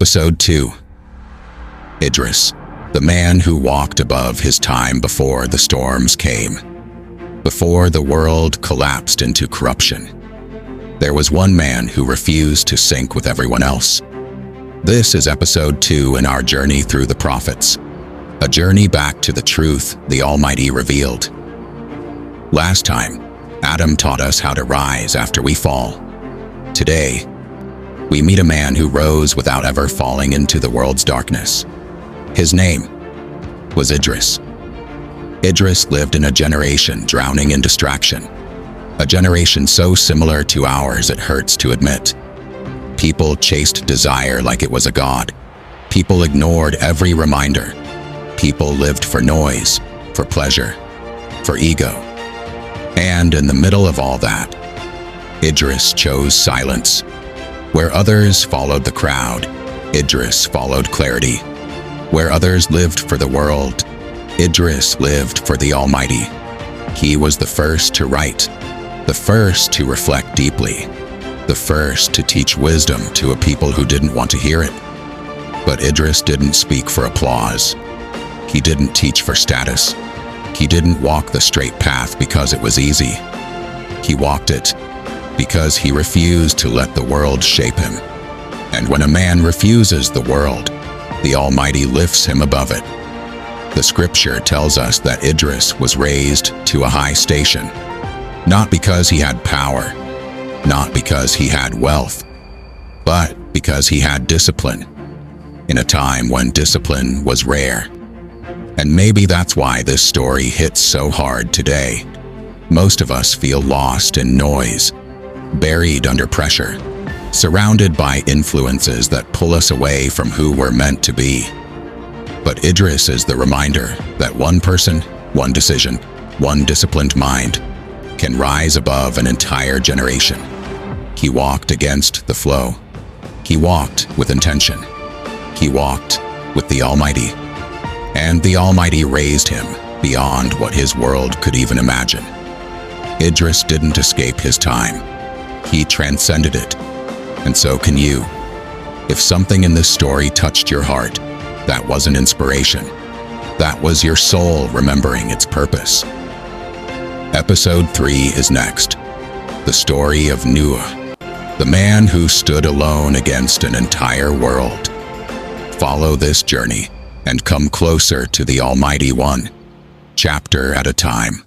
Episode 2. Idris, the man who walked above his time before the storms came. Before the world collapsed into corruption, there was one man who refused to sync with everyone else. This is Episode 2 in our journey through the prophets, a journey back to the truth the Almighty revealed. Last time, Adam taught us how to rise after we fall. Today, we meet a man who rose without ever falling into the world's darkness. His name was Idris. Idris lived in a generation drowning in distraction, a generation so similar to ours it hurts to admit. People chased desire like it was a god. People ignored every reminder. People lived for noise, for pleasure, for ego. And in the middle of all that, Idris chose silence. Where others followed the crowd, Idris followed clarity. Where others lived for the world, Idris lived for the Almighty. He was the first to write, the first to reflect deeply, the first to teach wisdom to a people who didn't want to hear it. But Idris didn't speak for applause. He didn't teach for status. He didn't walk the straight path because it was easy. He walked it because he refused to let the world shape him. And when a man refuses the world, the Almighty lifts him above it. The scripture tells us that Idris was raised to a high station, not because he had power, not because he had wealth, but because he had discipline, in a time when discipline was rare. And maybe that's why this story hits so hard today. Most of us feel lost in noise, buried under pressure, surrounded by influences that pull us away from who we're meant to be. But Idris is the reminder that one person, one decision, one disciplined mind can rise above an entire generation. He walked against the flow. He walked with intention. He walked with the Almighty. And the Almighty raised him beyond what his world could even imagine. Idris didn't escape his time. He transcended it. And so can you. If something in this story touched your heart, that wasn't inspiration. That was your soul remembering its purpose. Episode 3 is next. The story of Nuh, the man who stood alone against an entire world. Follow this journey and come closer to the Almighty One, chapter at a time.